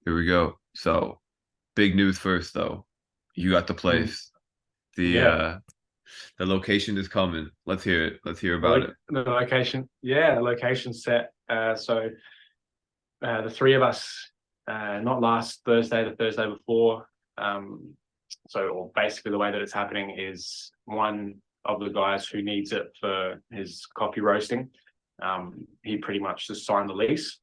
Here we go. So, big news first though. You got the Mm. place. The Yeah, uh the location is coming. Let's hear it. Let's hear about it. the location. Yeah, the location set. The three of us, not last Thursday, the Thursday before. Um, or basically the way that it's happening is one of the guys who needs it for his coffee roasting. He pretty much just signed the lease,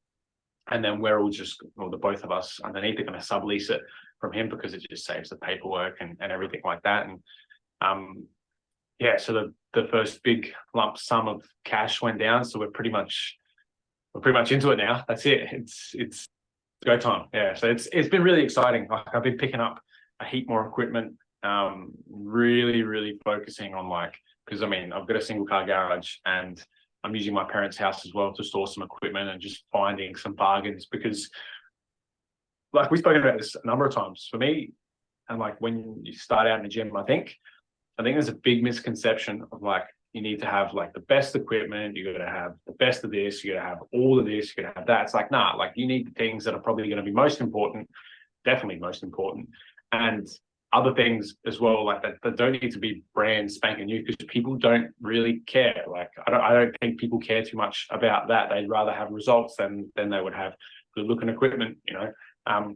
and then we're all just, well, the both of us underneath are going to sublease it from him because it just saves the paperwork and everything like that. And um, yeah, so the first big lump sum of cash went down, so we're pretty much into it now. That's it. It's go time. Yeah, so it's been really exciting. Like, I've been picking up a heap more equipment. Really focusing on, like, because I mean I've got a single car garage and I'm using my parents' house as well to store some equipment and just finding some bargains because, like, we've spoken about this a number of times. For me, and like when you start out in the gym, I think there's a big misconception of, like, you need to have like the best equipment, you got to have the best of this, you got to have all of this, you got to have that. It's like, nah, like, you need the things that are probably going to be most important, definitely most important, and other things as well, like that don't need to be brand spanking new because people don't really care. Like, I don't think people care too much about that. They'd rather have results than they would have good looking equipment. Um,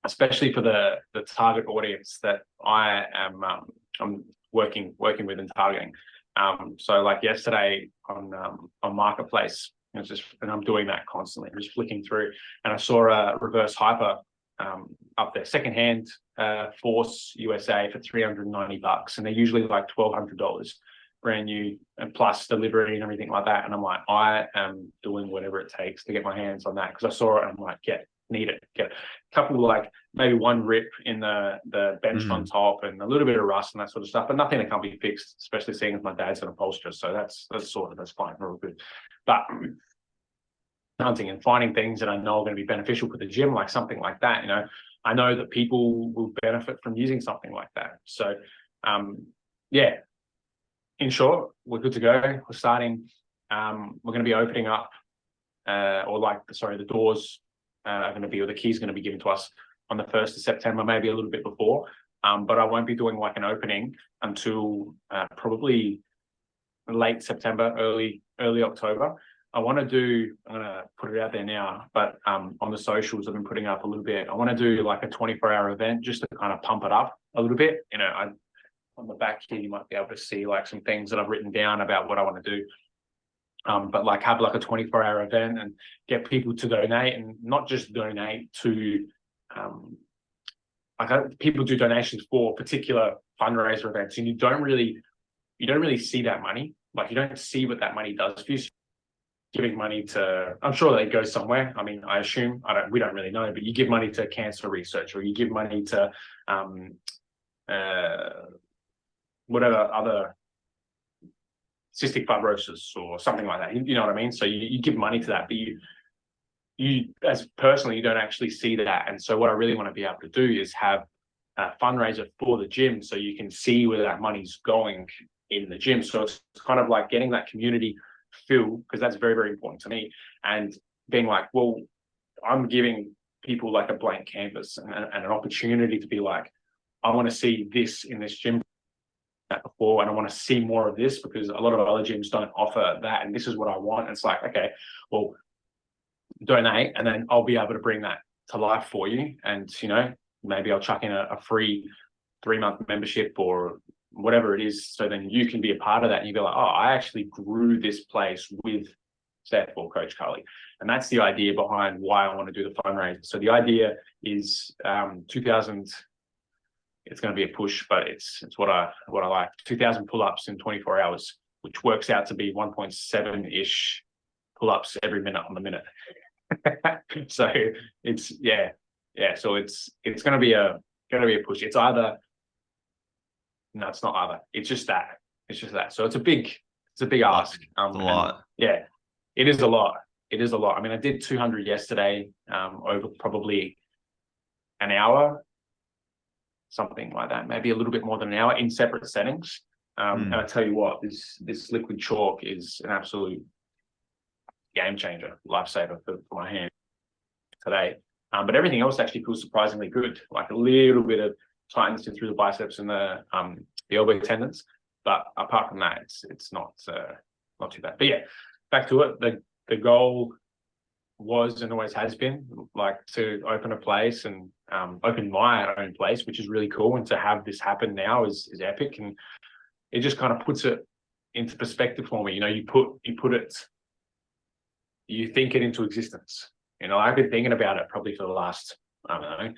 Especially for the target audience that I'm working with and targeting. So like yesterday on Marketplace, and I'm doing that constantly. I'm just flicking through, and I saw a reverse hyper up there, secondhand Force USA for $390, and they're usually like $1,200 brand new, and plus delivery and everything like that. And I'm like, I am doing whatever it takes to get my hands on that because I saw it and I'm like, need it, get it. A couple of, like, maybe one rip in the bench on Mhm. top and a little bit of rust and that sort of stuff, but nothing that can't be fixed, especially seeing as my dad's an upholsterer. So that's fine, real good. But hunting and finding things that I know are going to be beneficial for the gym, like something like that, I know that people will benefit from using something like that. So yeah, in short, we're good to go. We're starting. We're going to be opening up, the doors are going to be, or the keys are going to be given to us on the 1st of September, maybe a little bit before. But I won't be doing like an opening until probably late September, early October. I'm going to put it out there now, but on the socials, I've been putting up a little bit. I want to do like a 24-hour event just to kind of pump it up a little bit. On the back here, you might be able to see like some things that I've written down about what I want to do. But like have like a 24-hour event and get people to donate, and not just donate to, people do donations for particular fundraiser events, and you don't really see that money. Like, you don't see what that money does for you. So giving money to, I'm sure that it goes somewhere. I mean, I assume, we don't really know, but you give money to cancer research, or you give money to um, uh, whatever other, cystic fibrosis or something like that. You know what I mean? So you give money to that, but you as personally, you don't actually see that. And so what I really want to be able to do is have a fundraiser for the gym so you can see where that money's going in the gym. So it's kind of like getting that community feel, because that's very, very important to me. And being like, well, I'm giving people like a blank canvas and an opportunity to be like, I want to see this in this gym before, and I want to see more of this because a lot of other gyms don't offer that, and this is what I want. And it's like, okay, well, donate, and then I'll be able to bring that to life for you. And maybe I'll chuck in a free 3-month membership or whatever it is, so then you can be a part of that and you be like, oh, I actually grew this place with Seth or Coach Carly. And that's the idea behind why I want to do the fundraiser. So the idea is 2000, it's going to be a push, but it's what I like. 2,000 pull-ups in 24 hours, which works out to be 1.7-ish pull-ups every minute on the minute. So it's yeah. So it's going to be a push. It's either no, it's not either. It's just that. It's just that. So it's a big Lot. ask. It's a And lot. yeah, it is a lot. It is a lot. I mean, I did 200 yesterday, over probably an hour, something like that, maybe a little bit more than an hour in separate settings. And I Mm. tell you what, this liquid chalk is an absolute game changer, lifesaver for my hand today. But everything else actually feels surprisingly good. Like a little bit of tightness through the biceps and the elbow tendons, but apart from that, it's not too bad. But yeah, back to it. The goal was and always has been like to open a place and open my own place, which is really cool. And to have this happen now is epic, and it just kind of puts it into perspective for me. You know, you think it into existence. You know, I've been thinking about it probably for the last, I don't know,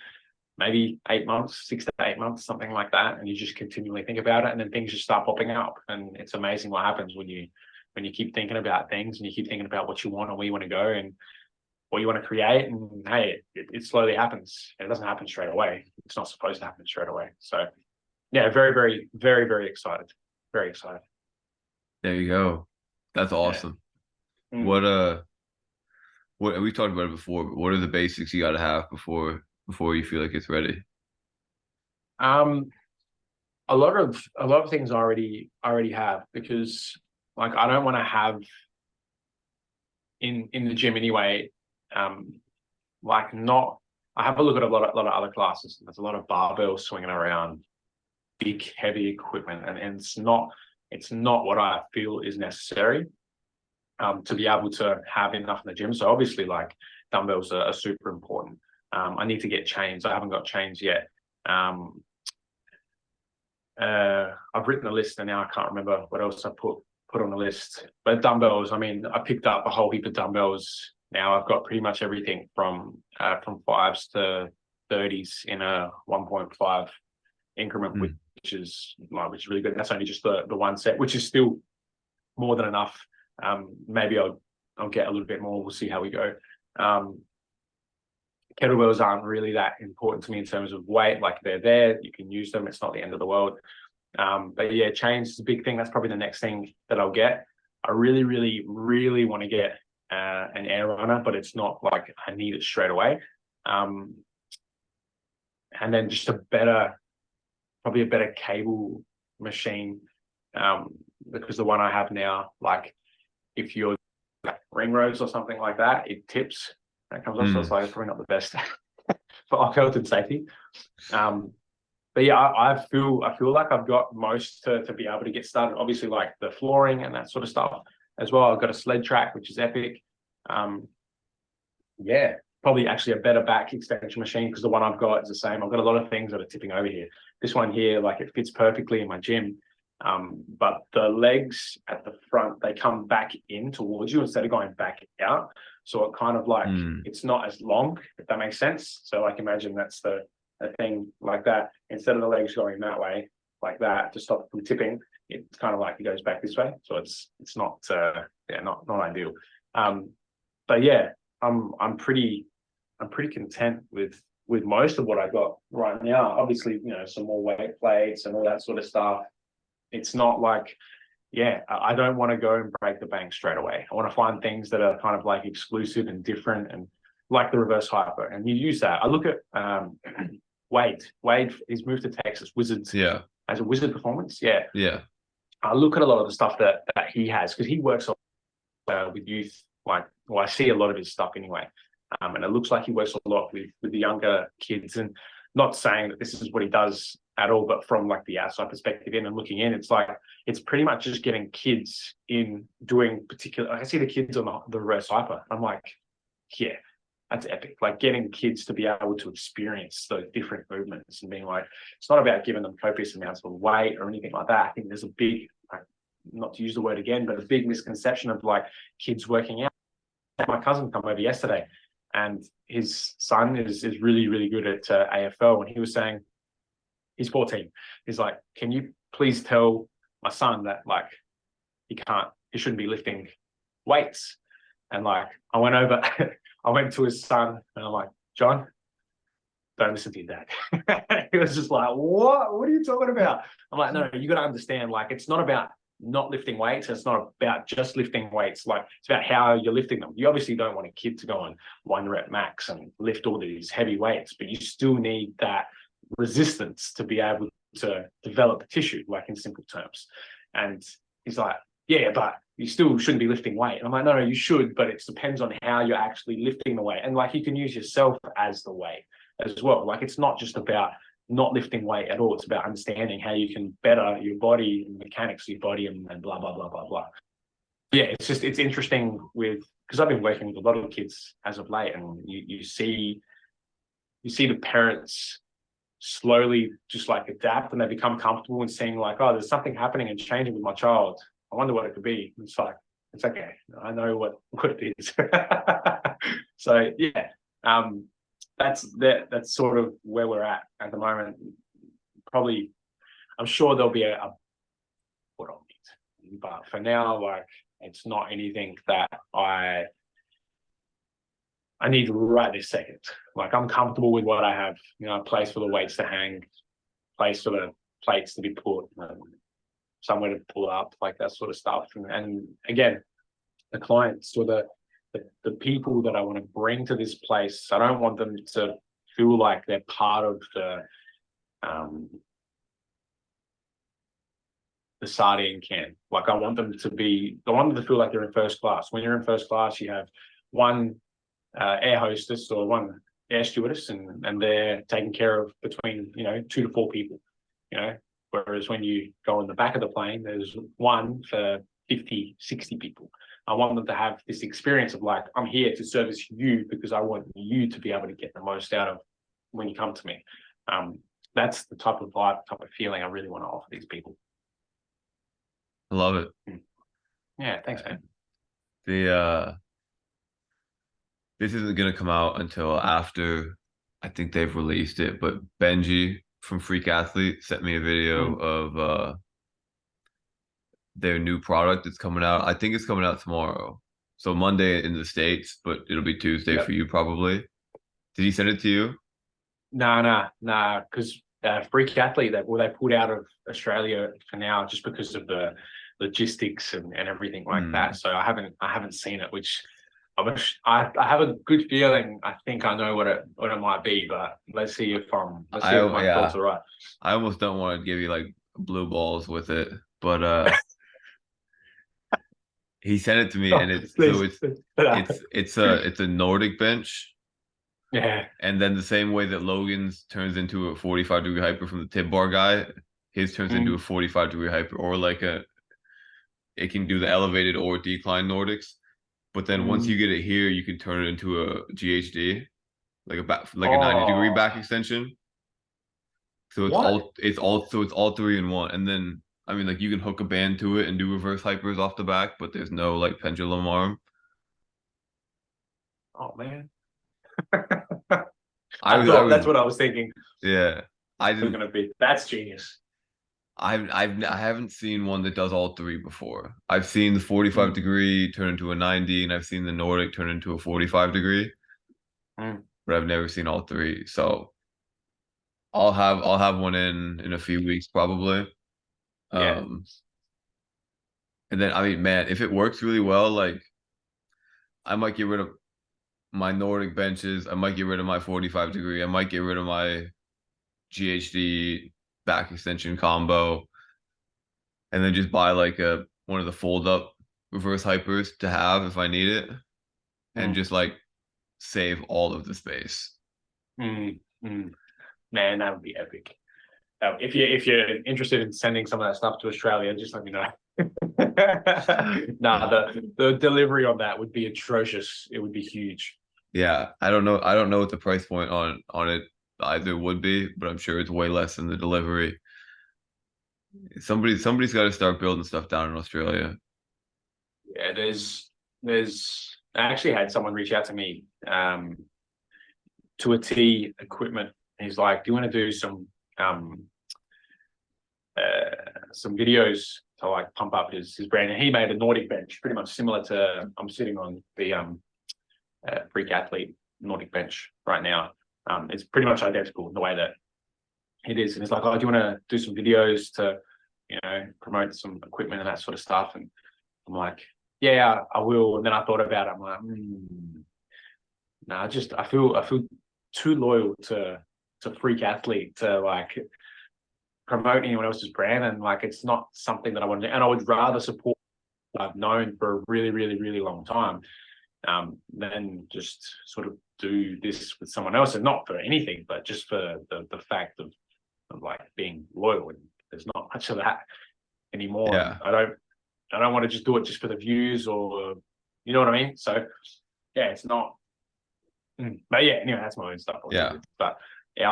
maybe 8 months, 6 to 8 months, something like that. And you just continually think about it, and then things just start popping up. And it's amazing what happens when you keep thinking about things and you keep thinking about what you want and where you want to go and what you want to create. And hey, it slowly happens. It doesn't happen straight away. It's not supposed to happen straight away. So yeah, very, very, very, very excited. Very excited. There you go. That's awesome. Yeah. What we talked about it before, but what are the basics you got to have before you feel like it's ready? A lot of things I already have, because like I don't want to have in the gym anyway. Like not, I have a look at a lot of other classes. There's a lot of barbells swinging around, big heavy equipment, and it's not what I feel is necessary to be able to have enough in the gym. So obviously, like dumbbells are super important. I need to get chains. I haven't got chains yet. I've written a list, and now I can't remember what else I put on the list. But dumbbells, I mean, I picked up a whole heap of dumbbells. Now I've got pretty much everything from 5s to 30s in a 1.5 increment, which is really good. And that's only just the one set, which is still more than enough. Maybe I'll get a little bit more. We'll see how we go. Kettlebells aren't really that important to me in terms of weight. Like they're there, you can use them. It's not the end of the world. But yeah, chains is a big thing. That's probably the next thing that I'll get. I really, really, really want to get an air runner, but it's not like I need it straight away. And then just probably a better cable machine, because the one I have now, like if you're like ring rows or something like that, it tips. That comes off, so it's like probably not the best for health and safety. But yeah, I feel like I've got most to be able to get started. Obviously, like the flooring and that sort of stuff as well. I've got a sled track, which is epic. Yeah, probably actually a better back extension machine, because the one I've got is the same. I've got a lot of things that are tipping over here. This one here, like it fits perfectly in my gym. But the legs at the front, they come back in towards you instead of going back out. So it kind of like, it's not as long, if that makes sense. So like imagine that's a thing like that. Instead of the legs going that way, like that, to stop it from tipping, it's kind of like it goes back this way. So it's not not ideal. But yeah, I'm pretty content with most of what I got right now. Obviously, you know, some more weight plates and all that sort of stuff. It's not like, yeah, I don't want to go and break the bank straight away. I want to find things that are kind of like exclusive and different, and like the reverse hyper. And you use that. I look at Wade. He's moved to Texas. Wizards. Yeah. As a Wizard Performance. Yeah. Yeah. I look at a lot of the stuff that he has, because he works with youth. Like, well, I see a lot of his stuff anyway. And it looks like he works a lot with the younger kids. And not saying that this is what he does at all, but from like the outside perspective in and looking in, it's like, it's pretty much just getting kids in doing particular, I see the kids on the reverse hyper. I'm like, yeah, that's epic. Like getting kids to be able to experience those different movements and being like, it's not about giving them copious amounts of weight or anything like that. I think there's a big, not to use the word again, but a big misconception of like kids working out. My cousin come over yesterday, and his son is really, really good at AFL. And he was saying, he's 14. He's like, can you please tell my son that like he shouldn't be lifting weights? And like I went to his son and I'm like, John, don't listen to your dad. He was just like, what are you talking about? I'm like, no, you got to understand, like it's not about not lifting weights. It's not about just lifting weights. Like it's about how you're lifting them. You obviously don't want a kid to go on 1 rep max and lift all these heavy weights, but you still need that resistance to be able to develop tissue, like in simple terms. And he's like, yeah, but you still shouldn't be lifting weight. And I'm like, no, you should, but it depends on how you're actually lifting the weight. And like, you can use yourself as the weight as well. Like, it's not just about not lifting weight at all. It's about understanding how you can better your body and mechanics of your body and blah, blah, blah, blah, blah. Yeah, it's interesting because I've been working with a lot of kids as of late, and you see the parents slowly just like adapt, and they become comfortable in seeing like, oh, there's something happening and changing with my child. I wonder what it could be. It's like, it's okay. I know what it is. So yeah, that's sort of where we're at the moment. Probably, I'm sure there'll be a what I'll need, but for now, like, it's not anything that I need right this second. Like, I'm comfortable with what I have, a place for the weights to hang, place for the plates to be put, somewhere to pull up, like that sort of stuff. And again, the clients or the people that I want to bring to this place, I don't want them to feel like they're part of the sardine can. Like, I want them to feel like they're in first class. When you're in first class, you have one air hostess or one air stewardess, and they're taking care of between 2 to 4 people. Whereas when you go in the back of the plane, there's one for 50, 60 people. I want them to have this experience of like, I'm here to service you because I want you to be able to get the most out of when you come to me. That's the type of vibe, type of feeling I really want to offer these people. I love it. Yeah, thanks, man. This isn't gonna come out until after I think they've released it, but Benji from Freak Athlete sent me a video of their new product that's coming out. I think it's coming out tomorrow. So Monday in the States, but it'll be Tuesday for you probably. Did he send it to you? No, because Freak Athlete, they pulled out of Australia for now just because of the logistics and everything like that. So I haven't seen it, which I have a good feeling. I think I know what it might be, but let's see if my thoughts are right. I almost don't want to give you like blue balls with it, but he sent it to me, and it's a Nordic bench. Yeah. And then the same way that Logan's turns into a 45-degree hyper from the tib bar guy, his turns into a 45-degree hyper, or like it can do the elevated or decline Nordics. But then once you get it here, you can turn it into a GHD, like a 90-degree back extension. So it's all 3 in 1. And then I mean, like, you can hook a band to it and do reverse hypers off the back, but there's no like pendulum arm. Oh man. That's what I was thinking. Yeah. That's genius. I haven't seen one that does all 3 before. I've seen the 45-degree turn into a 90, and I've seen the Nordic turn into a 45-degree. But I've never seen all 3. So I'll have one in a few weeks probably. Yeah. And then I mean, man, if it works really well, like, I might get rid of my Nordic benches. I might get rid of my 45-degree. I might get rid of my GHD back extension combo, and then just buy like one of the fold up reverse hypers to have if I need it, and just like save all of the space. Man, that would be epic. If you're interested in sending some of that stuff to Australia, just let me know. The delivery on that would be atrocious. It would be huge. Yeah, I don't know what the price point on it either would be, but I'm sure it's way less than the delivery. Somebody's got to start building stuff down in Australia. Yeah, there's I actually had someone reach out to me to a T equipment. He's like, do you want to do some videos to like pump up his brand? And he made a Nordic bench pretty much similar to I'm sitting on the Freak Athlete Nordic bench right now. It's pretty much identical in the way that it is. And it's like, oh, do you want to do some videos to promote some equipment and that sort of stuff? And I'm like, yeah, I will. And then I thought about it. I'm like, no, I feel too loyal to Freak Athlete to like promote anyone else's brand, and like, it's not something that I want to do. And I would rather support I've known for a really, really, really long time, then just sort of do this with someone else, and not for anything, but just for the fact of like being loyal. And there's not much of that anymore. And Yeah. I don't want to just do it just for the views, or you know what I mean? So yeah, it's not. But yeah, anyway, that's my own stuff. Yeah. But yeah,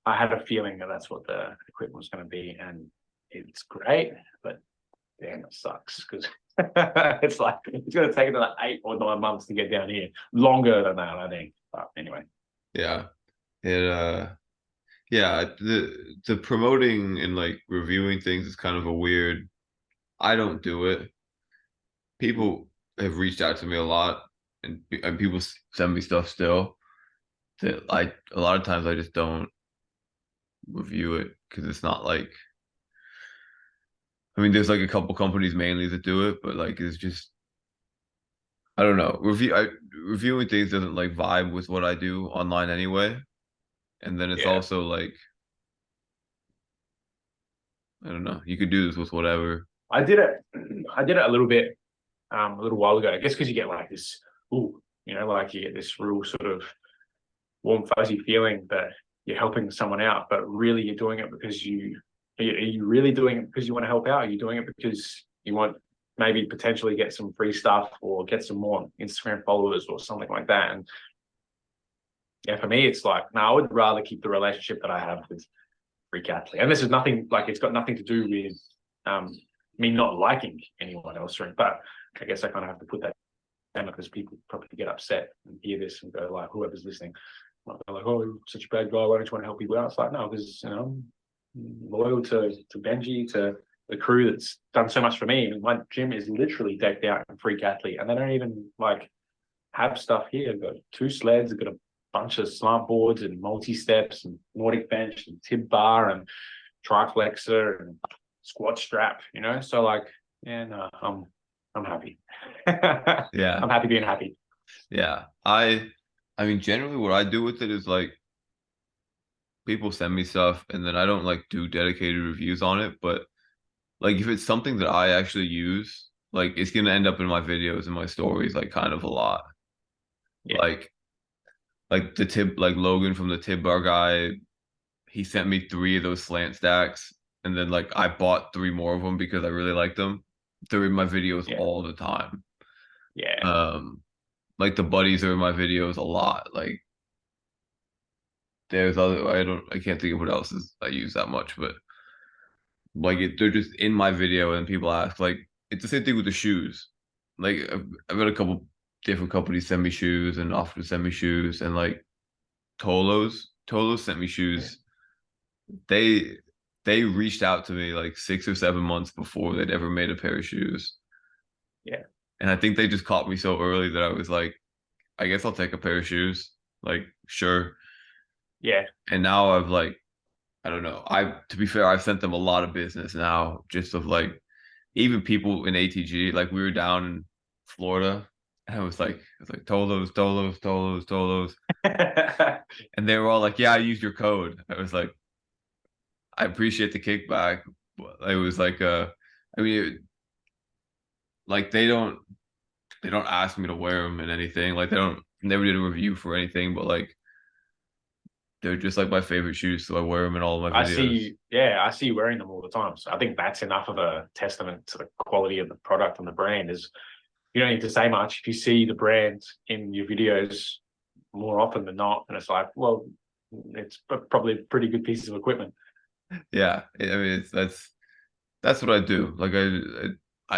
I had a feeling that that's what the equipment was going to be, and it's great, but damn, it sucks because it's like it's going to take another 8 or 9 months to get down here. Longer than that, I think. But anyway, Yeah. It yeah, the promoting and like reviewing things is kind of a weird. I don't do it. People have reached out to me a lot, and people send me stuff still. That I a lot of times I just don't review it because it's not like. I mean, there's like a couple companies mainly that do it, but like it's just I don't know. Reviewing things doesn't like vibe with what I do online anyway. And then it's yeah, also like I don't know. You could do this with whatever. I did it. I did it a little bit, a little while ago. I guess because you get like this, ooh, like you get this real sort of warm fuzzy feeling that you're helping someone out, but really you're doing it because are you really doing it because you want to help out? Are you doing it because you want maybe potentially get some free stuff or get some more Instagram followers or something like that? And yeah, for me, it's like, no, I would rather keep the relationship that I have with Freak Athlete. And this is nothing like it's got nothing to do with me not liking anyone else, right? But I guess I kind of have to put that down because people probably get upset and hear this and go like, whoever's listening, like, oh, you're such a bad guy. Why don't you want to help people out? It's like, no, because I'm loyal to Benji, to the crew that's done so much for me. I mean, my gym is literally decked out in Freak Athlete, and they don't even like have stuff here. I've got 2 sleds, I've got a bunch of smart boards and multi-steps and Nordic bench and tib bar and triflexor and squat strap, So like, yeah, no, I'm happy. Yeah. I'm happy being happy. Yeah. I mean generally what I do with it is like people send me stuff and then I don't like do dedicated reviews on it, but like if it's something that I actually use, like it's gonna end up in my videos and my stories like kind of a lot. Yeah, Like the tip like Logan from the Tib Bar guy, he sent me 3 of those slant stacks and then like I bought 3 more of them because I really liked them. They're in my videos yeah, all the time. yeah. Um like the buddies are in my videos a lot. Like there's other I can't think of what else is I use that much, but like they're just in my video and people ask like it's the same thing with the shoes. Like I've got a couple different companies send me shoes and offer to send me shoes and like Tolos sent me Yeah. shoes. They they reached out to me like 6 or 7 months before they'd ever made a pair of shoes. Yeah. And I think they just caught me so early that I was like, I guess I'll take a pair of shoes. Like, sure. Yeah. And now I've like, I don't know. To be fair, I've sent them a lot of business now, just of like even people in ATG. Like we were down in Florida and I was like Tolos, Tolos, Tolos, Tolos. And they were all like, yeah, I used your code. I was like, I appreciate the kickback. But it was like I mean like they don't ask me to wear them and anything. Like they don't never did a review for anything, but like they're just like my favorite shoes, so I wear them in all of my videos. I see you wearing them all the time. So I think that's enough of a testament to the quality of the product and the brand. Is you don't need to say much. If you see the brand in your videos more often than not, and it's like, well, it's probably a pretty good piece of equipment. Yeah, I mean that's what I do. Like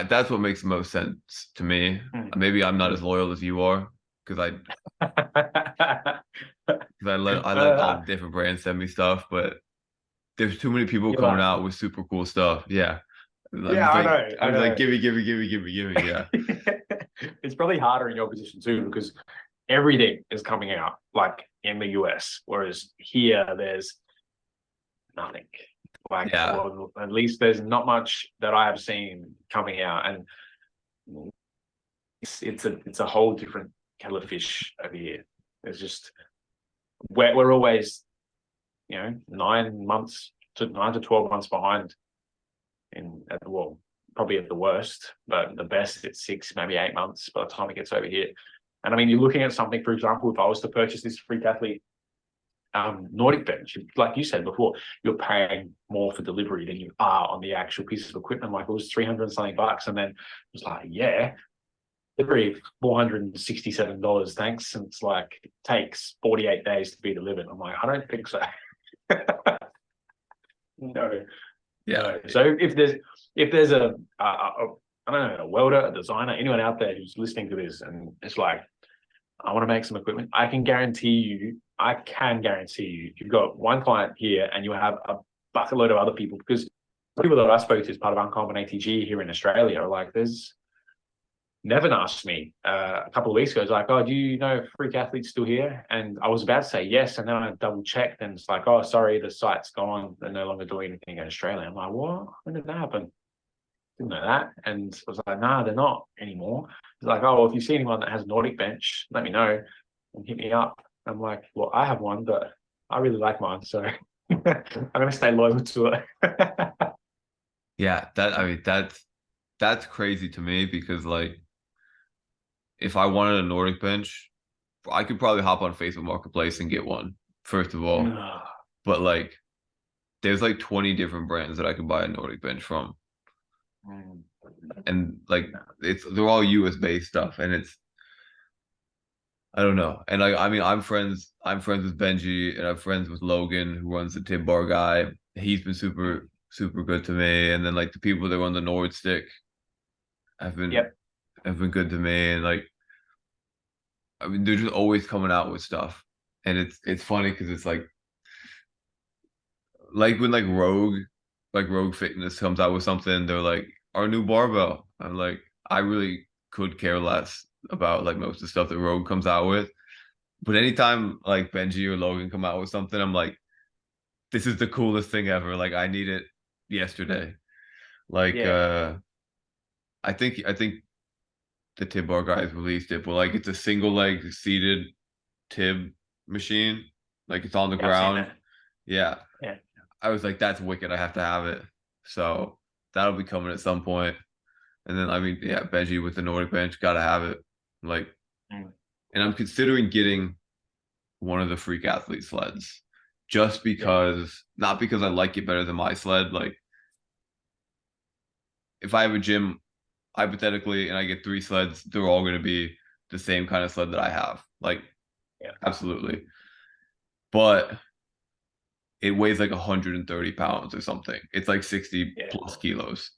that's what makes the most sense to me. Mm. Maybe I'm not as Mm. loyal as you are because I let all the different brands send me stuff, but there's too many people You're coming like, out with super cool stuff. Yeah, I'm yeah, just I like know, I I'm just like know. gimme, gimme, gimme, gimme, gimme. Yeah, It's probably harder in your position too because everything is coming out like in the US, whereas here there's nothing. Like, yeah, or at least there's not much that I have seen coming out, and it's a whole different kettle of fish over here. There's just we're always 9 to 12 months behind in at the wall. probably at the worst, but the best it's 6, maybe 8 months by the time it gets over here. And I mean, you're looking at something, for example, if I was to purchase this Freak Athlete Nordic bench, like you said before, you're paying more for delivery than you are on the actual piece of equipment. Like it was 300 and something bucks, and then it was like, yeah, delivery $467, thanks. And it's like it takes 48 days to be delivered. I'm like, I don't think so. No. Yeah. No. So if there's a I don't know, a welder, a designer, anyone out there who's listening to this and it's like, I want to make some equipment, I can guarantee you, if you've got one client here and you have a bucket load of other people, because people that I spoke to as part of Uncommon ATG here in Australia are like, there's Nevin asked me a couple of weeks ago, he's like, oh, do you know if Freak Athlete's still here? And I was about to say yes, and then I double checked and it's like, oh, sorry, the site's gone, they're no longer doing anything in Australia. I'm like, what? When did that happen? Didn't know that. And I was like, nah, they're not anymore. He's like, oh, well, if you see anyone that has a Nordic bench, let me know and hit me up. I'm like, well, I have one, but I really like mine, so I'm gonna stay loyal to it. Yeah, that's crazy to me because like if I wanted a Nordic bench, I could probably hop on Facebook Marketplace and get one, first of all. But like there's like 20 different brands that I could buy a Nordic bench from. And like they're all US based stuff and it's I don't know. And I mean I'm friends with Benji and I'm friends with Logan who runs the Tib Bar guy. He's been super good to me. And then like the people that run the Nord Stick have been good to me. And like I mean they're just always coming out with stuff. And it's funny because it's like when like Rogue Fitness comes out with something, they're like, our new barbell. I'm like, I really could care less about like most of the stuff that Rogue comes out with. But anytime like Benji or Logan come out with something, I'm like, this is the coolest thing ever. Like I need it yesterday. Like I think the Tib Bar guys released it, but like it's a single leg seated Tib machine. Like it's on the ground. Yeah. I was like, that's wicked. I have to have it. So that'll be coming at some point. And then I mean, yeah, Benji with the Nordic bench, gotta have it. Like, and I'm considering getting one of the Freak Athlete sleds, just because, not because I like it better than my sled. Like, if I have a gym, hypothetically, and I get 3 sleds, they're all going to be the same kind of sled that I have. Like, absolutely. But it weighs like 130 pounds or something. It's like 60 plus kilos.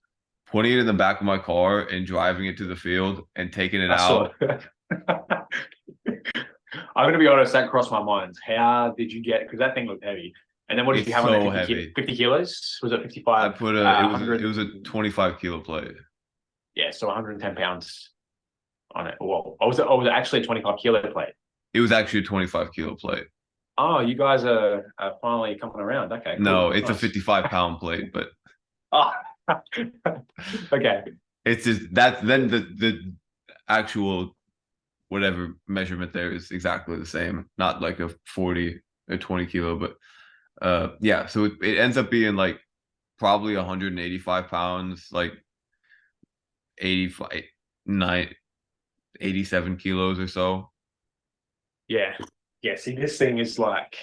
Putting it in the back of my car and driving it to the field and taking it out. I'm gonna be honest, that crossed my mind. How did you get? Because that thing looked heavy. And then what did you have on it? 50 kilos? Was it 55? I put it was a 25 kilo plate. Yeah, so 110 pounds on it. Well, was it actually a 25 kilo plate? It was actually a 25 kilo plate. Oh, you guys are finally coming around. Okay. Cool. No, it's a 55-pound plate, but okay. It's just that's then the actual whatever measurement there is exactly the same, not like a 40 or 20 kilo, but yeah, so it ends up being like probably 185 pounds, like 87 kilos or so. Yeah. See, this thing is light.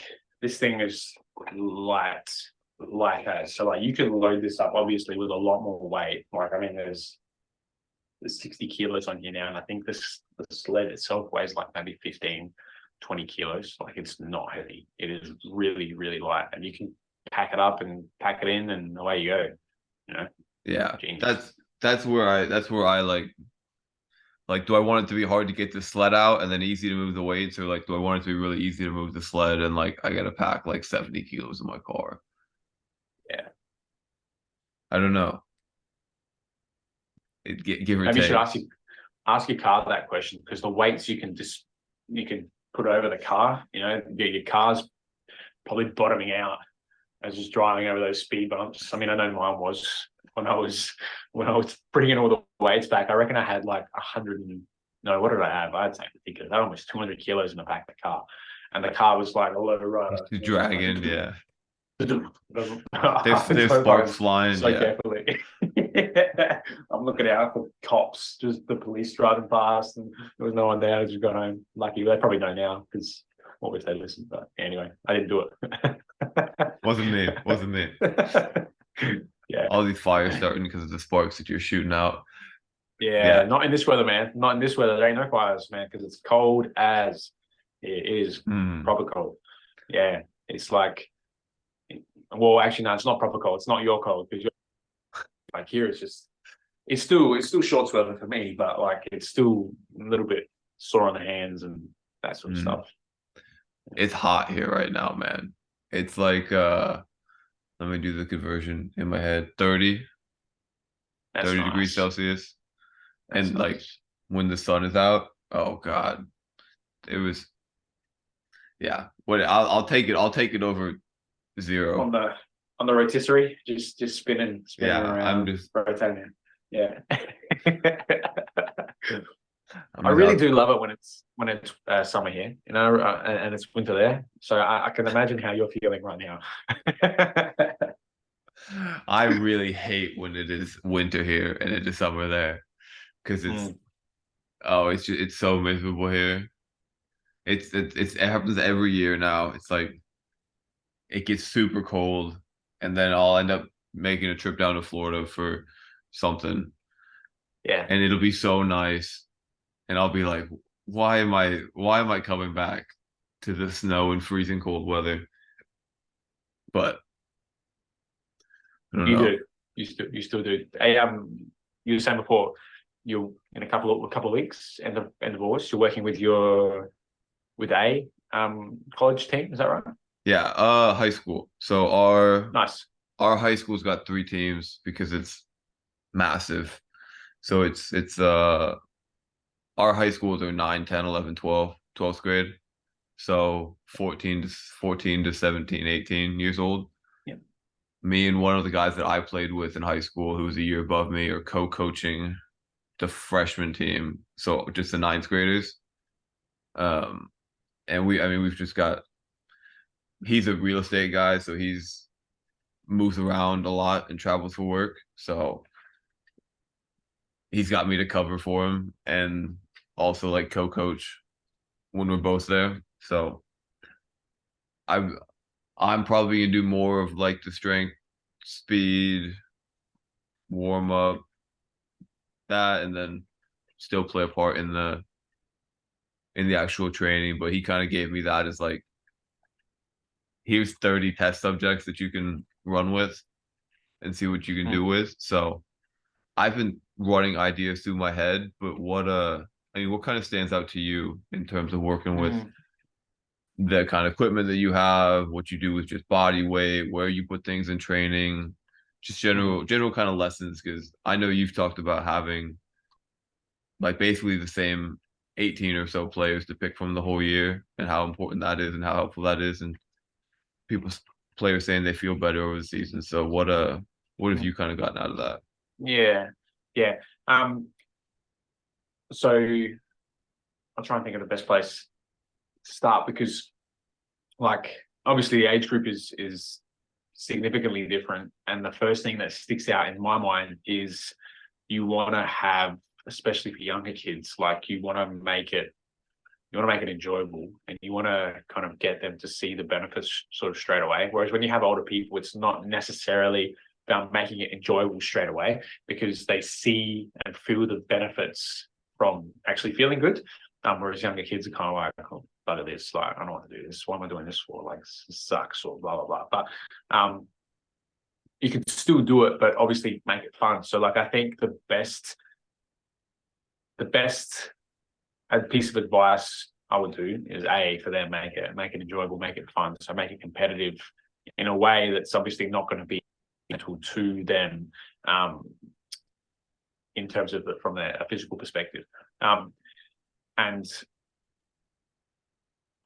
So like you can load this up obviously with a lot more weight. Like I mean, there's 60 kilos on here now, and I think the sled itself weighs like maybe 15, 20 kilos. Like it's not heavy. It is really, really light, and you can pack it up and pack it in, and away you go. You know. Yeah, genius. That's where I like, do I want it to be hard to get the sled out and then easy to move the weights, or like, do I want it to be really easy to move the sled and like I gotta pack like 70 kilos in my car? Yeah, I don't know. Give or maybe take. you should ask your car that question, because the weights you can put over the car. You know, your car's probably bottoming out as just driving over those speed bumps. I mean, I know mine was when I was bringing all the weights back. I reckon I had like 100 and no, what did I have? I had something ridiculous. I had almost 200 kilos in the back of the car, and the car was like a low rider. Dragging, yeah. There's sparks flying. so yeah. carefully. I'm looking out for cops, just the police driving past, and there was no one there. I just got home. Lucky, they probably know now because what if they listen? But anyway, I didn't do it. Wasn't me. Yeah, All these fires starting because of the sparks that you're shooting out. yeah. Yeah. Not in this weather, man. Not in this weather. There ain't no fires, man, because it's cold as it is. Mm. Proper cold. Yeah, it's like. Well, actually, no, it's not proper cold. It's not your cold because you're like here. It's just it's still shorts weather for me, but like it's still a little bit sore on the hands and that sort of Mm. stuff. It's hot here right now, man. It's like let me do the conversion in my head. 30, That's 30 degrees nice. Celsius. That's And like nice. when the sun is out, oh God. It was yeah. What I'll take it. I'll take it over On zero. the rotisserie, just spinning Yeah, I'm around, just rotating. Yeah. I'm I just really out. do love it when it's summer here, and it's winter there. So I can imagine how you're feeling right now. I really hate when it is winter here and it is summer there because Mm, it's so miserable here. It happens every year now. It's like it gets super cold, and then I'll end up making a trip down to Florida for something, yeah, and it'll be so nice, and I'll be like, why am I coming back to the snow and freezing cold weather? But I don't you know. do. You still do. Hey, you were saying before you in a couple of weeks, end of August, you're working with a college team. Is that right? Yeah, high school. So Nice. our high school's got three teams because it's massive. So it's our high schools are 9, 10, 11, 12, 12th grade. So 14 to 17, 18 years old. Yeah. Me and one of the guys that I played with in high school who was a year above me are co-coaching the freshman team. So just the ninth graders. Um and I mean we've just got he's a real estate guy, so he's moves around a lot and travels for work. So he's got me to cover for him and also like co-coach when we're both there. So I'm I'm probably gonna do more of like the strength, speed, warm up, that, and then still play a part in the actual training. But he kind of gave me that as like here's 30 test subjects that you can run with and see what you can Mm, do with. So I've been running ideas through my head, but I mean, what kind of stands out to you in terms of working with mm, the kind of equipment that you have, what you do with just body weight, where you put things in training, just mm, general kind of lessons? Because I know you've talked about having like basically the same 18 or so players to pick from the whole year and how important that is and how helpful that is, and people players saying they feel better over the season. So what have mm. you kind of gotten out of that? Yeah, yeah. So I'm trying to think of the best place to start because, like, obviously the age group is significantly different, and the first thing that sticks out in my mind is you want to have, especially for younger kids, like you want to make it enjoyable, and you want to kind of get them to see the benefits sort of straight away. Whereas when you have older people, it's not necessarily about making it enjoyable straight away because they see and feel the benefits from actually feeling good. Whereas younger kids are kind of like, oh, bugger this, like, I don't want to do this. What am I doing this for? Like, this sucks or blah, blah, blah. But you can still do it, but obviously make it fun. So like, I think the best a piece of advice I would do is for them, make it enjoyable, make it fun. So make it competitive in a way that's obviously not going to be detrimental to them in terms of from a physical perspective. And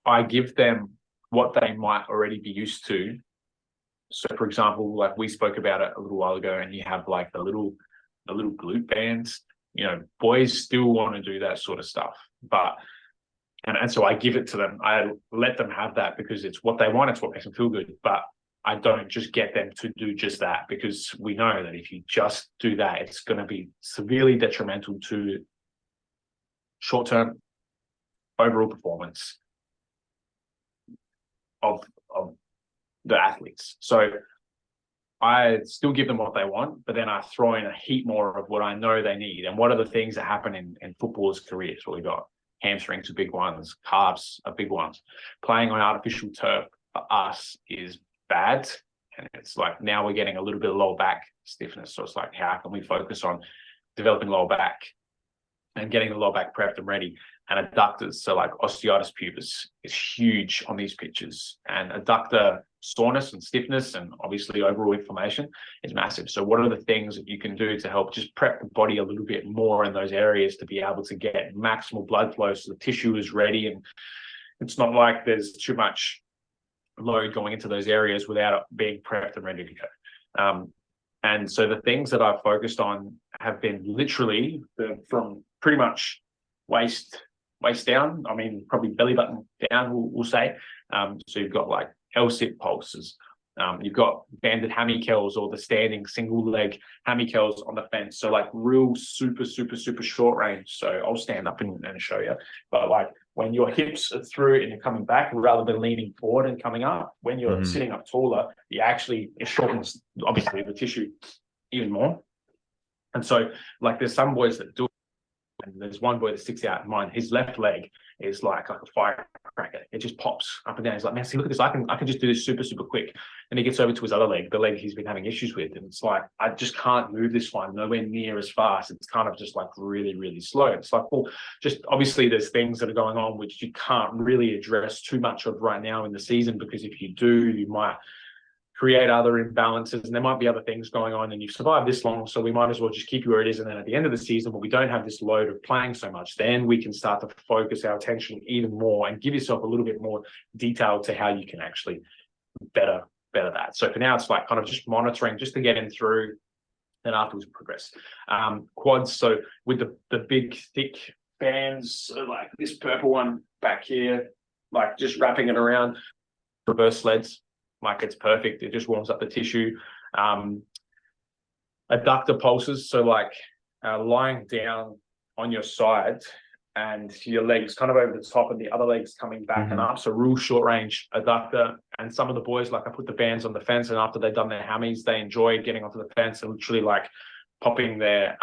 I give them what they might already be used to. So for example, like we spoke about it a little while ago, and you have like the little glute bands. Boys still want to do that sort of stuff, but and so I give it to them. I let them have that because it's what they want. It's what makes them feel good. But I don't just get them to do just that, because we know that if you just do that, it's going to be severely detrimental to short-term overall performance of the athletes. So I still give them what they want, but then I throw in a heap more of what I know they need. And what are the things that happen in footballers' careers? Well, we've got hamstrings are big ones, calves are big ones. Playing on artificial turf for us is bad. And it's like now we're getting a little bit of lower back stiffness. So it's like, how can we focus on developing lower back and getting the lower back prepped and ready? And adductors, so like osteitis pubis is huge on these pitches, and adductor soreness and stiffness and obviously overall inflammation is massive. So what are the things that you can do to help just prep the body a little bit more in those areas to be able to get maximal blood flow so the tissue is ready, and it's not like there's too much load going into those areas without it being prepped and ready to go. And so the things that I've focused on have been literally from pretty much waist down. I mean, probably belly button down, we'll say. So you've got like L-sit pulses. You've got banded hemicels or the standing single leg hemicels on the fence. So like real super short range. So I'll stand up and show you. But like when your hips are through and you're coming back, rather than leaning forward and coming up, when you're sitting up taller, it shortens obviously the tissue even more. And so like there's some boys that do it. And there's one boy that sticks out in mine. His left leg is like a firecracker. It just pops up and down. He's like, man, see, look at this. I can just do this super quick. And he gets over to his other leg, the leg he's been having issues with. And it's like, I just can't move this one nowhere near as fast. It's kind of just like really slow. It's like, well, just obviously there's things that are going on which you can't really address too much of right now in the season, because if you do, you might create other imbalances, and there might be other things going on, and you've survived this long, so we might as well just keep you where it is. And then at the end of the season, when we don't have this load of playing so much, then we can start to focus our attention even more and give yourself a little bit more detail to how you can actually better that. So for now, it's like kind of just monitoring just to get in through, then afterwards progress. Quads, so with the big thick bands, so like this purple one back here, like just wrapping it around, reverse sleds. Like it's perfect. It just warms up the tissue. Adductor pulses, so like lying down on your side and your legs kind of over the top and the other legs coming back and up. So real short range adductor. And some of the boys, like I put the bands on the fence, and after they've done their hammies, they enjoy getting onto the fence and literally like popping their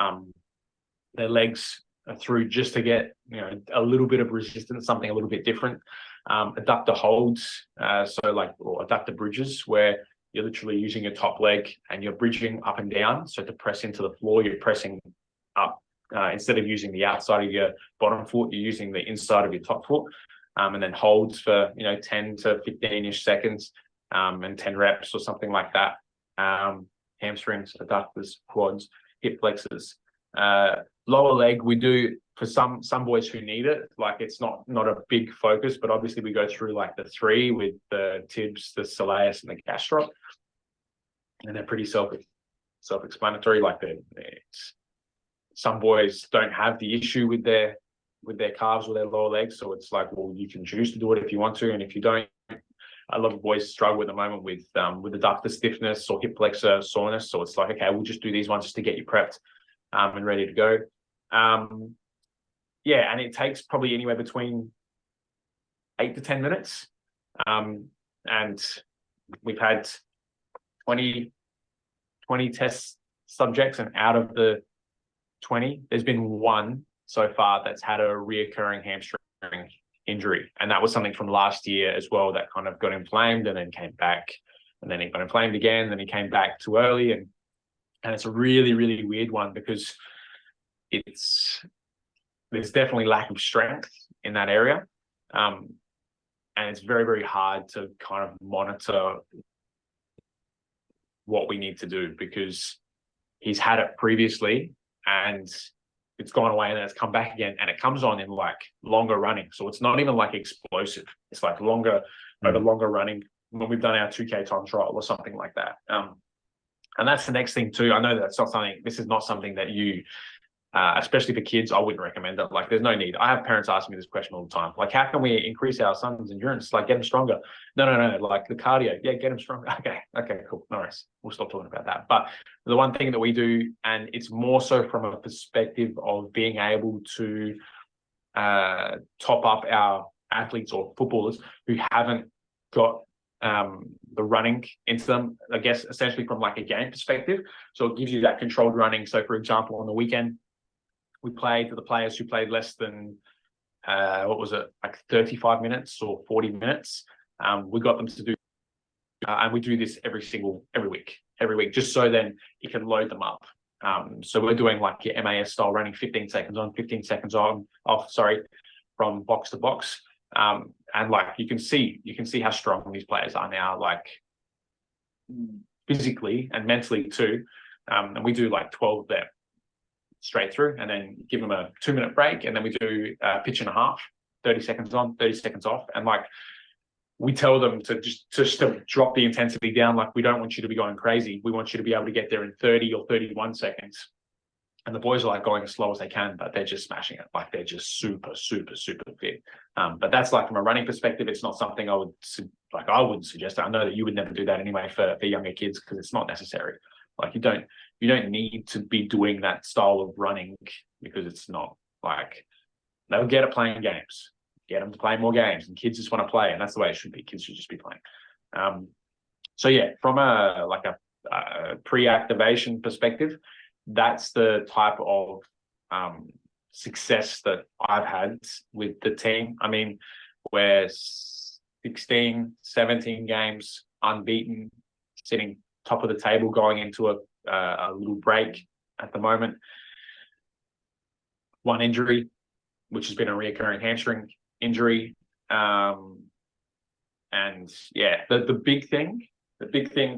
legs through just to get, you know, a little bit of resistance, something a little bit different. Adductor holds, or adductor bridges, where you're literally using your top leg and you're bridging up and down. So to press into the floor, you're pressing up. Instead of using the outside of your bottom foot, you're using the inside of your top foot. And then holds for 10 to 15-ish seconds, and 10 reps or something like that. Hamstrings, adductors, quads, hip flexors. Lower leg, we do for some boys who need it. Like it's not a big focus, but obviously we go through like the 3 with the tibs, the soleus, and the gastroc, and they're pretty self-explanatory. Like some boys don't have the issue with their calves or their lower legs, so it's like, well, you can choose to do it if you want to, and if you don't, a lot of boys struggle at the moment with adductor stiffness or hip flexor soreness. So it's like, okay, we'll just do these ones just to get you prepped and ready to go. And it takes probably anywhere between 8 to 10 minutes. And we've had 20 test subjects, and out of the 20, there's been one so far that's had a reoccurring hamstring injury. And that was something from last year as well that kind of got inflamed and then came back, and then it got inflamed again, then he came back too early. And it's a really weird one, because there's definitely lack of strength in that area. And it's very hard to kind of monitor what we need to do, because he's had it previously and it's gone away, and then it's come back again, and it comes on in like longer running. So it's not even like explosive. It's like longer running when we've done our 2K time trial or something like that. And that's the next thing too. I know this is not something that you especially for kids, I wouldn't recommend it. Like, there's no need. I have parents asking me this question all the time. Like, how can we increase our son's endurance? Like, get him stronger. No. Like the cardio, yeah, get him stronger. Okay, cool. No worries. We'll stop talking about that. But the one thing that we do, and it's more so from a perspective of being able to top up our athletes or footballers who haven't got the running into them, I guess, essentially from like a game perspective. So it gives you that controlled running. So for example, on the weekend, we played for the players who played less than what was it, like 35 minutes or 40 minutes. We got them to do, and we do this every week, just so then you can load them up. So we're doing like your MAS style running, 15 seconds on, 15 seconds off, from box to box. And like you can see how strong these players are now, like physically and mentally too. And we do like 12 of them straight through, and then give them a 2-minute break, and then we do pitch and a half, 30 seconds on, 30 seconds off. And like we tell them to just to drop the intensity down. Like, we don't want you to be going crazy. We want you to be able to get there in 30 or 31 seconds. And the boys are like going as slow as they can, but they're just smashing it. Like, they're just super fit. But that's like, from a running perspective, it's not something I wouldn't suggest. I know that you would never do that anyway for younger kids, because it's not necessary. Like, you don't need to be doing that style of running, because it's not like, they'll get it playing games. Get them to play more games, and kids just want to play, and that's the way it should be. Kids should just be playing. So yeah, from a pre-activation perspective, that's the type of success that I've had with the team. I mean, we're 16, 17 games unbeaten, sitting top of the table, going into a little break at the moment. One injury, which has been a reoccurring hamstring injury. And yeah, the big thing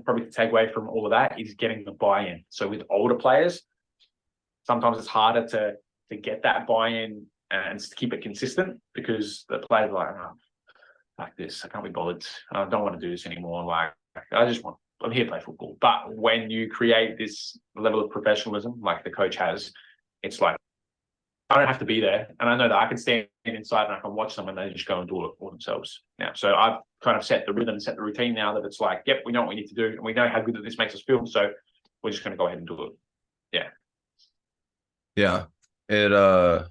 probably to take away from all of that is getting the buy-in. So with older players, sometimes it's harder to get that buy-in and keep it consistent, because the players are like, oh, like this, I can't be bothered. I don't want to do this anymore. Like, I'm here to play football. But when you create this level of professionalism, like the coach has, it's like, I don't have to be there. And I know that I can stand inside and I can watch them, and they just go and do it for themselves now. So I've kind of set the rhythm, set the routine now, that it's like, yep, we know what we need to do, and we know how good that this makes us feel. So we're just going to go ahead and do it. Yeah. Yeah. It a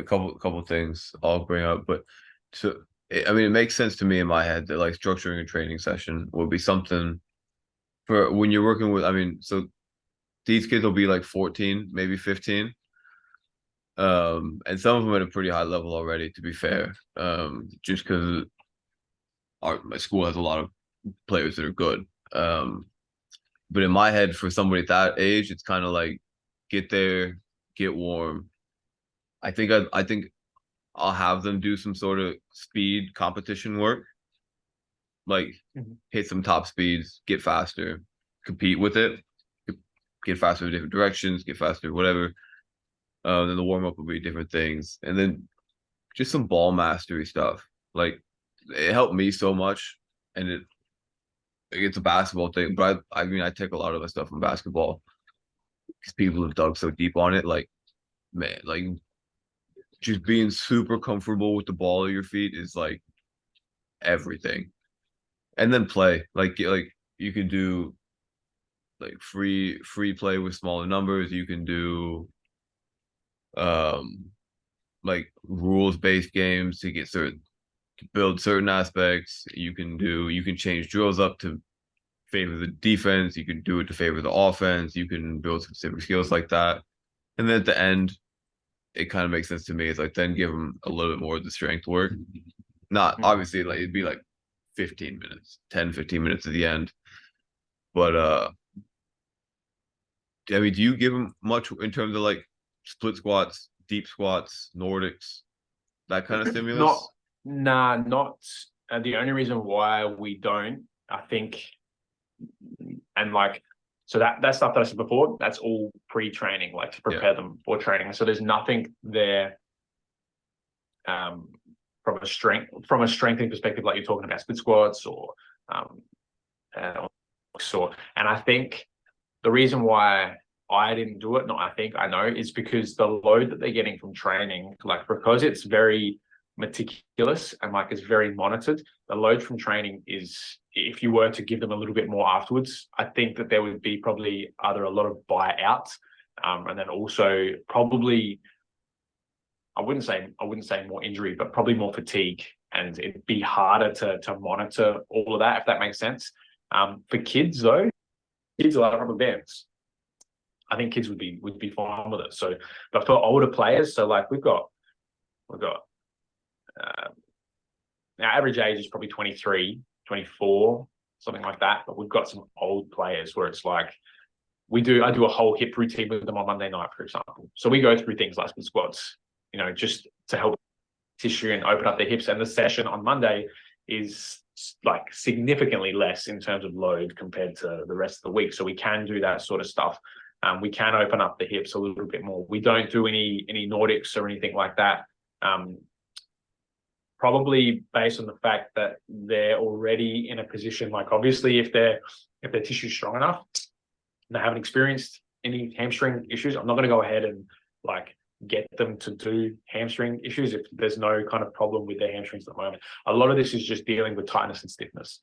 couple things I'll bring up, but I mean, it makes sense to me in my head that like structuring a training session would be something for when you're working with, I mean, so these kids will be like 14, maybe 15. And some of them at a pretty high level already, to be fair. Just because my school has a lot of players that are good. But in my head, for somebody at that age, it's kind of like get there, get warm. I think I'll have them do some sort of speed competition work, like hit some top speeds, get faster, compete with it, get faster in different directions, get faster, whatever. Then the warm up will be different things, and then just some ball mastery stuff. Like, it helped me so much, and it's a basketball thing, but I mean, I take a lot of the stuff from basketball because people have dug so deep on it. Like, man, like just being super comfortable with the ball at your feet is like everything. And then play, like you can do like free play with smaller numbers. You can do like rules based games to build certain aspects. You can change drills up to favor the defense. You can do it to favor the offense. You can build specific skills like that. And then at the end, it kind of makes sense to me. It's like, then give them a little bit more of the strength work. Not obviously, like it'd be like 15 minutes, 10, 15 minutes at the end. But I mean, do you give them much in terms of like split squats, deep squats, Nordics, that kind of stimulus? Not the only reason why we don't, I think, and like, so that stuff that I said before, that's all pre-training, like to prepare them for training. So there's nothing there from a strengthening perspective, like you're talking about split squats or and I think the reason why I didn't do it, not I think, I know, is because the load that they're getting from training, like because it's very meticulous and like it's very monitored, the load from training is, if you were to give them a little bit more afterwards, I think that there would be probably either a lot of buyouts, and then also probably, I wouldn't say more injury, but probably more fatigue, and it'd be harder to monitor all of that, if that makes sense. For kids though, kids are like rubber bands. I think kids would be fine with it. So, but for older players, so like we've got our average age is probably 23, 24, something like that. But we've got some old players where it's like I do a whole hip routine with them on Monday night, for example. So we go through things like split squats, just to help tissue and open up their hips. And the session on Monday is like significantly less in terms of load compared to the rest of the week. So we can do that sort of stuff. We can open up the hips a little bit more. We don't do any Nordics or anything like that. Probably based on the fact that they're already in a position, like obviously if their tissue's strong enough, they haven't experienced any hamstring issues, I'm not going to go ahead and like get them to do hamstring issues if there's no kind of problem with their hamstrings at the moment. A lot of this is just dealing with tightness and stiffness.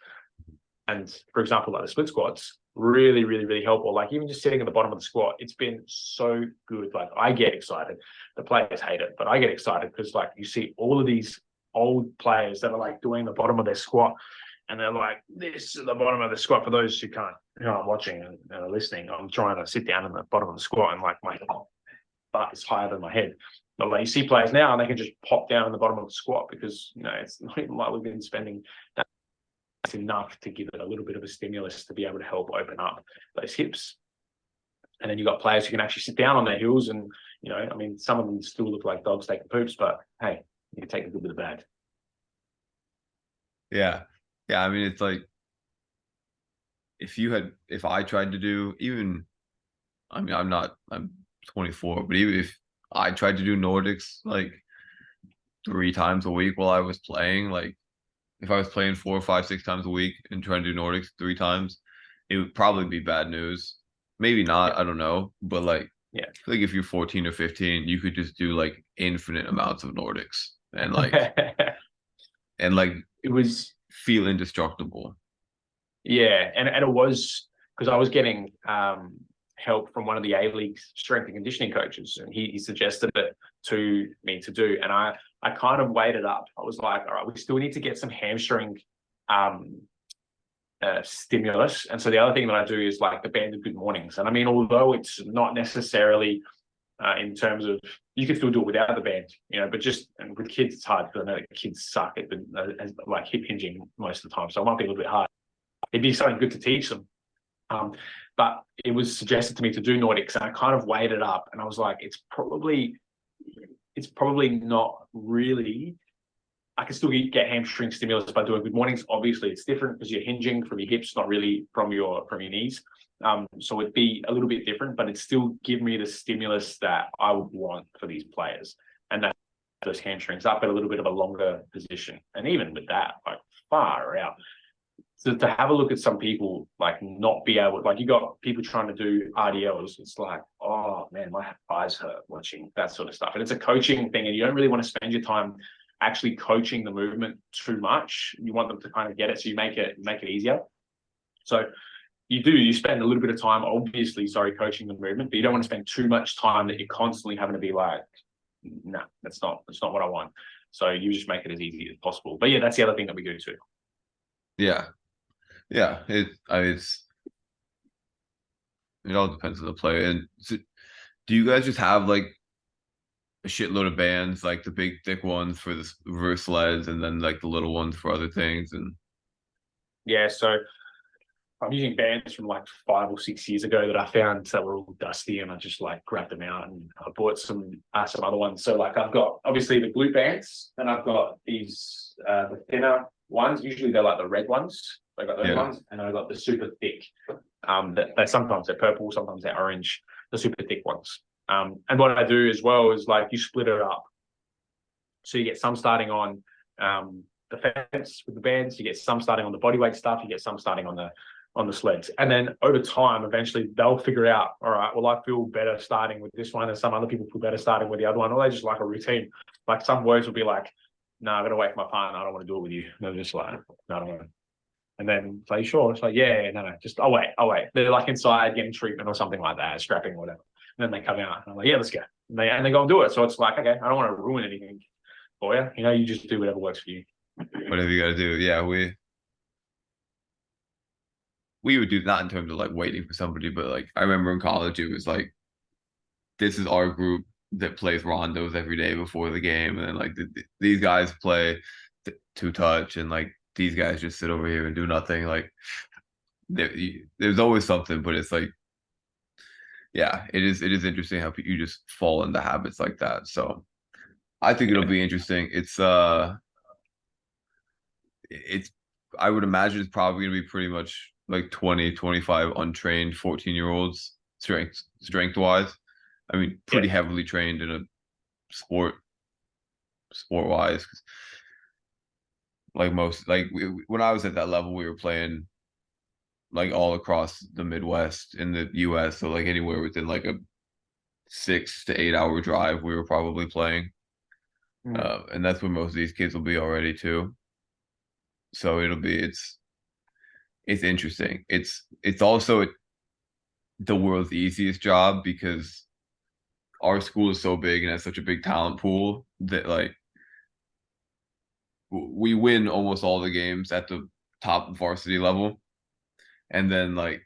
And for example, like the split squats, really, really, really helpful. Like even just sitting at the bottom of the squat, it's been so good. Like I get excited. The players hate it, but I get excited because like you see all of these old players that are like doing the bottom of their squat, and they're like, this is the bottom of the squat. For those who can't, I'm watching and are listening, I'm trying to sit down in the bottom of the squat and like my butt is higher than my head. But like you see players now, and they can just pop down in the bottom of the squat because it's not even like we've been spending that. It's enough to give it a little bit of a stimulus to be able to help open up those hips. And then you've got players who can actually sit down on their heels, and some of them still look like dogs taking poops, but hey, you can take the good with the bad. Yeah. I mean, it's like if I tried to do even, I mean, I'm 24, but even if I tried to do Nordics like 3 times a week while I was playing, like if I was playing 4 or 5, 6 times a week and trying to do Nordics 3 times, it would probably be bad news. Maybe not, I don't know. But like, yeah, I feel like if you're 14 or 15, you could just do like infinite amounts of Nordics and like it was feel indestructible. Yeah, and it was because I was getting help from one of the A-League strength and conditioning coaches, and he suggested it to me to do, and I kind of weighed it up. I was like, all right, we still need to get some hamstring stimulus, and so the other thing that I do is like the banded good mornings. And I mean, although it's not necessarily in terms of, you can still do it without the band, but just, and with kids it's hard because I know that kids suck at like hip hinging most of the time, so it might be a little bit hard. It'd be something good to teach them. But it was suggested to me to do Nordics, and I kind of weighed it up, and I was like, it's probably not really. I can still get hamstring stimulus by doing good mornings. Obviously, it's different because you're hinging from your hips, not really from your knees. So it'd be a little bit different, but it'd still give me the stimulus that I would want for these players, and that those hamstrings up at a little bit of a longer position. And even with that, like far out. So to have a look at some people like not be able, like you got people trying to do RDLs, it's like, oh man, my eyes hurt watching that sort of stuff. And it's a coaching thing, and you don't really want to spend your time actually coaching the movement too much. You want them to kind of get it, so you make it easier. So you spend a little bit of time, obviously, coaching the movement, but you don't want to spend too much time that you're constantly having to be like, no, that's not what I want. So you just make it as easy as possible. But yeah, that's the other thing that we do too. Yeah. It all depends on the player. And so, do you guys just have like a shitload of bands, like the big thick ones for the reverse sleds, and then like the little ones for other things? And yeah, so I'm using bands from like 5 or 6 years ago that I found that were all dusty, and I just like grabbed them out, and I bought some other ones. So like I've got obviously the glute bands, and I've got these the thinner ones. Usually they're like the red ones. I got those ones, and I got the super thick. That sometimes they're purple, sometimes they're orange. The super thick ones. And what I do as well is like you split it up. So you get some starting on the fence with the bands. You get some starting on the bodyweight stuff. You get some starting on on the sleds. And then over time, eventually they'll figure out, all right, well, I feel better starting with this one, and some other people feel better starting with the other one, or they just like a routine. Like some boys will be like, no, I'm gonna wait for my partner, I don't want to do it with you. And they're just like, no, I don't want to. And then it's like, sure. It's like, yeah, no, just I'll wait. They're like inside getting treatment or something like that, strapping or whatever. And then they come out and I'm like, yeah, let's go. And they go and do it. So it's like, okay, I don't want to ruin anything for you. You know, you just do whatever works for you. Whatever you gotta do. Yeah, we would do, not in terms of like waiting for somebody, but like I remember in college it was like, this is our group that plays rondos every day before the game, and then like these guys play two touch, and like these guys just sit over here and do nothing. Like there's always something, but it's like, yeah, it is interesting how you just fall into habits like that. So I think it'll be interesting. It's I would imagine it's probably gonna be pretty much like 20, 25 untrained 14-year-olds strength wise. I mean, pretty Yeah. heavily trained in a sport wise. Like most, like when I was at that level, we were playing like all across the Midwest in the US. So like anywhere within like a 6 to 8 hour drive, we were probably playing. Mm. And that's where most of these kids will be already too. So it's interesting. It's also the world's easiest job because our school is so big and has such a big talent pool that like we win almost all the games at the top varsity level, and then like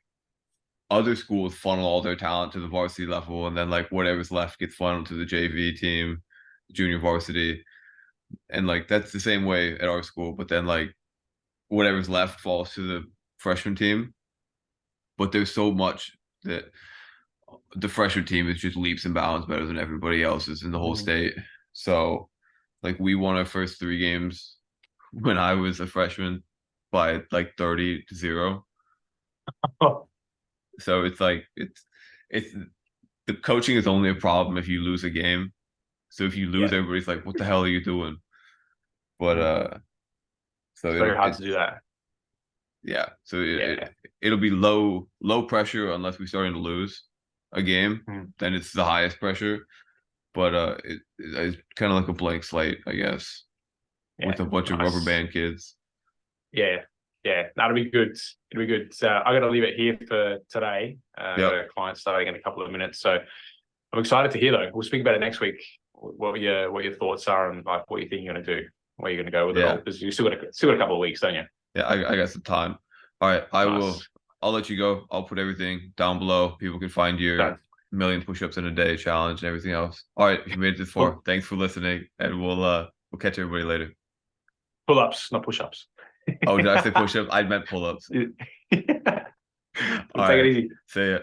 other schools funnel all their talent to the varsity level, and then like whatever's left gets funneled to the JV team, junior varsity, and like that's the same way at our school. But then like whatever's left falls to the freshman team. But there's so much that the freshman team is just leaps and bounds better than everybody else's in the whole Mm. state. So like we won our first 3 games when I was a freshman by like 30-0. Oh, So it's like it's the coaching is only a problem if you lose a game. So if you lose, yeah. everybody's like, "What the hell are you doing?" But Mm. so It's very hard to do that. yeah, so Yeah. it'll be low pressure unless we're starting to lose a game. Mm. Then it's the highest pressure. But it's kind of like a blank slate, I guess, Yeah. with a bunch of rubber Nice. band kids. Yeah. Yeah. That'll be good. It'll be good. So I got to leave it here for today. I got Yep. a client starting in a couple of minutes. So I'm excited to hear though. We'll speak about it next week. What your thoughts are and like what you think you're going to do, where you're going to go with it all, Yeah. because you still got a couple of weeks, don't you? Yeah, I got some time. All right, Nice. I'll let you go. I'll put everything down below. People can find your Done. million push-ups in a day challenge and everything else. All right, if you made it this far, Pull, thanks for listening, and we'll catch everybody later. pull-ups, not push-ups. Oh, did I say push-ups? I meant pull-ups. Take All it right, easy. see ya.